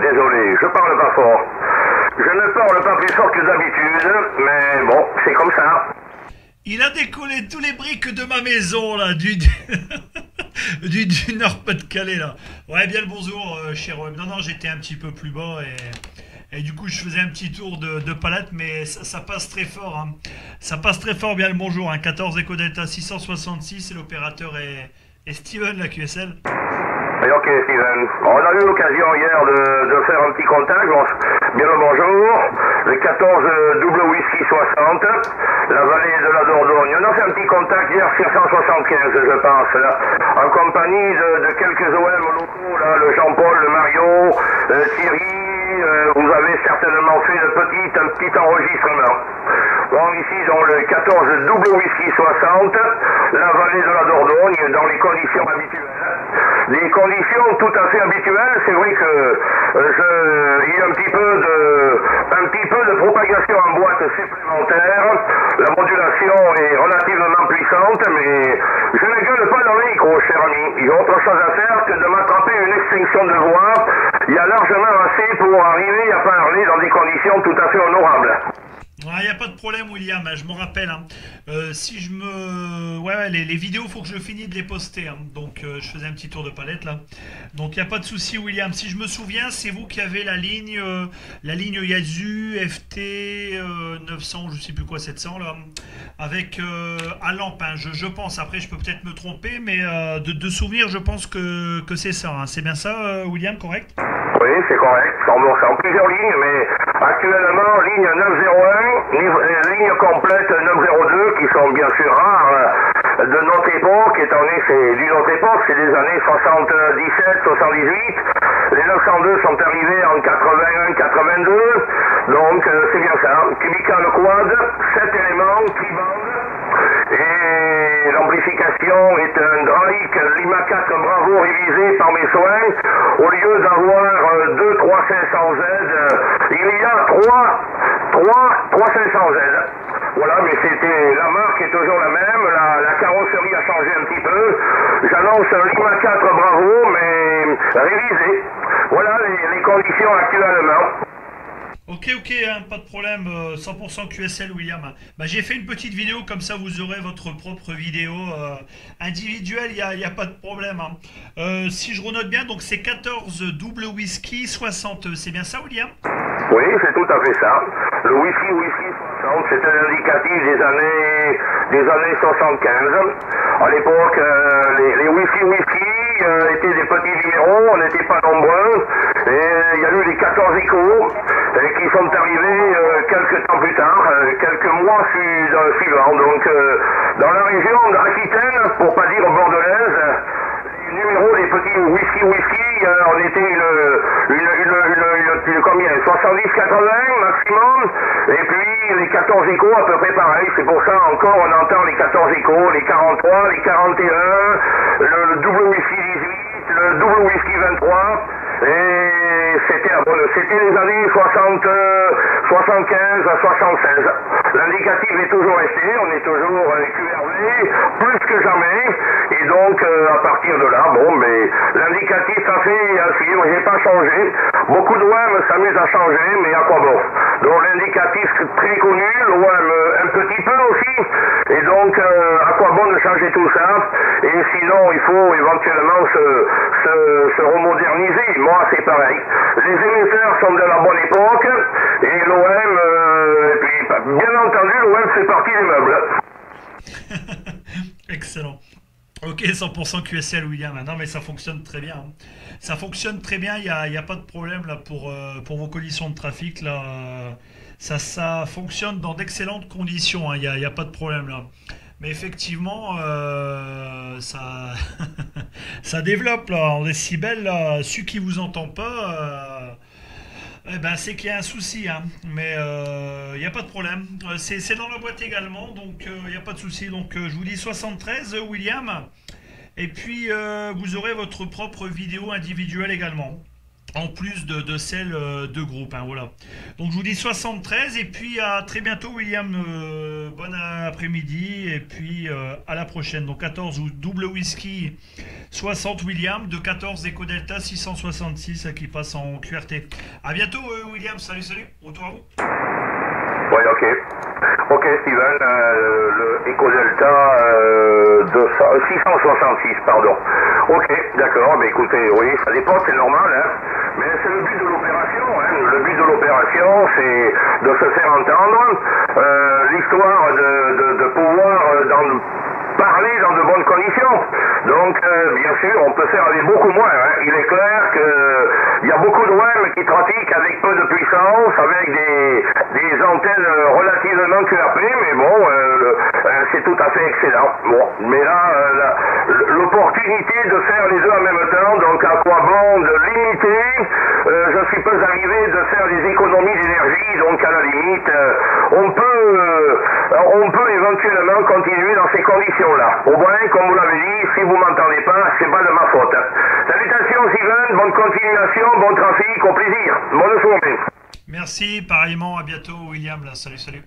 désolé, je parle pas fort. Je ne parle pas plus fort que d'habitude, mais bon, c'est comme ça. Il a décollé tous les briques de ma maison, là, du Nord-Pas-de-Calais, là. Ouais, bien le bonjour, cher OM. Non, non, j'étais un petit peu plus bas et du coup, je faisais un petit tour de palette, mais ça passe très fort, hein. Ça passe très fort, bien le bonjour, hein. 14 Echo Delta 666 et l'opérateur est Steven, la QSL. Et ok, Steven. On a eu l'occasion hier de faire un petit contact. Bon, bien le bonjour. Le 14 double whisky 60, la vallée de la Dordogne. On a fait un petit contact hier sur 175, je pense, là, en compagnie de quelques OM locaux, là, le Jean-Paul, le Mario, Thierry. Vous avez certainement fait un petit enregistrement. Bon, ici, dans le 14 double whisky 60, la vallée de la Dordogne, dans les conditions habituelles. Des conditions tout à fait habituelles. C'est vrai que il y a un petit peu de propagation en boîte supplémentaire. La modulation est relativement puissante, mais je ne gueule pas dans les micros, cher ami. Il y a autre chose à faire que de m'attraper une extinction de voix. Il y a largement assez pour arriver à parler dans des conditions tout à fait honorables. Il n'y a pas de problème, William, je me rappelle, hein. Si je me... Ouais, les vidéos, il faut que je finisse de les poster, hein. Donc, je faisais un petit tour de palette, là. Donc, il n'y a pas de souci, William. Si je me souviens, c'est vous qui avez la ligne Yazu, FT 900, je sais plus quoi, 700, là. Avec à lampe, hein, je pense. Après, je peux peut-être me tromper, mais de souvenir, je pense que c'est ça, hein. C'est bien ça, William, correct? Oui, c'est correct. C'est en plusieurs lignes, mais actuellement, ligne 901, ligne complète 902, qui sont bien sûr rares de notre époque, étant donné que c'est d'une autre époque, c'est des années 77, 78. Les 902 sont arrivés en 81, 82, donc c'est bien ça. Cubical quad, 7 éléments, tri-bande, et l'amplification est un Drake Lima 4 Bravo révisé par mes soins. Au lieu d'avoir 2 3500Z, il y a 3 3500Z. Voilà, mais la marque est toujours la même, la carrosserie a changé un petit peu. J'annonce un Lima 4 Bravo, mais révisé. Voilà les conditions actuellement. Ok, hein, pas de problème, 100% QSL, William. Bah, j'ai fait une petite vidéo, comme ça vous aurez votre propre vidéo individuelle, il n'y a pas de problème, hein. Si je renote bien, donc c'est 14 double whisky 60, c'est bien ça, William? Oui, c'est tout à fait ça. Le whisky 60, c'est un indicatif des années 75. À l'époque, les whisky étaient des petits numéros, on n'était pas nombreux. Et il y a eu les 14 échos qui sont arrivés quelques temps plus tard, quelques mois suivants. Donc, dans la région d'Aquitaine, pour pas dire bordelaise, les numéros des petits whisky, on était combien, 70-80 maximum, et puis les 14 échos à peu près pareil. C'est pour ça encore on entend les 14 échos, les 43, les 41, le double whisky 18, le double whisky 23, et c'était les années 75 à 76. L'indicatif est toujours resté, on est toujours QRV, plus que jamais, et donc à partir de là, bon, mais l'indicatif a fait à suivre, j'ai pas changé. Beaucoup d'OM s'amusent à changer, mais à quoi bon? Donc l'indicatif très connu, l'OM un petit peu aussi, et donc à quoi bon de changer tout ça? Et sinon, il faut éventuellement se remoderniser. Moi, c'est pareil. Les émetteurs sont de la bonne époque, et l'OM, et puis bien entendu, l'OM fait partie des meubles. Excellent. Ok, 100% QSL, William. Non, mais ça fonctionne très bien, hein. Ça fonctionne très bien, il n'y a pas de problème là pour vos collisions de trafic. Là. Ça fonctionne dans d'excellentes conditions, hein. Il n'y a pas de problème là. Mais effectivement, ça développe là, en décibels. Là. Celui qui vous entend pas, eh ben, c'est qu'il y a un souci, hein. Mais il n'y a pas de problème. C'est dans la boîte également, donc il n'y a pas de souci. Donc je vous dis 73, William. Et puis vous aurez votre propre vidéo individuelle également. en plus de celle de groupe, hein, voilà. Donc je vous dis 73 et puis à très bientôt William, bon après-midi et puis à la prochaine. Donc 14 ou double whisky 60 William, de 14 Eco Delta 666 qui passe en QRT. À bientôt William, salut, retour à vous. Oui, ok. Ok, Steven, le Eco Delta 666, pardon. Ok, d'accord, mais écoutez, oui, ça dépend, c'est normal, hein. Mais c'est le but de l'opération, hein. Le but de l'opération, c'est de se faire entendre, l'histoire de pouvoir parler dans de bonnes conditions. Donc, bien sûr, on peut faire avec beaucoup moins, hein. Il est clair qu'il y a beaucoup de WEM qui pratiquent avec peu de puissance, avec des antennes relativement QRP, mais bon, c'est tout à fait excellent. Bon, mais là, l'opportunité de faire les deux en même temps, donc à quoi bon de limiter, je suis pas arrivé de faire des économies d'énergie, donc à la limite, on peut éventuellement continuer dans ces conditions-là. Au moins, comme vous l'avez dit, si vous m'entendez pas, c'est pas de ma faute. Salutations Steven, bonne continuation, bon trafic, au plaisir. Bonne journée. Merci, pareillement, à bientôt William, là, salut.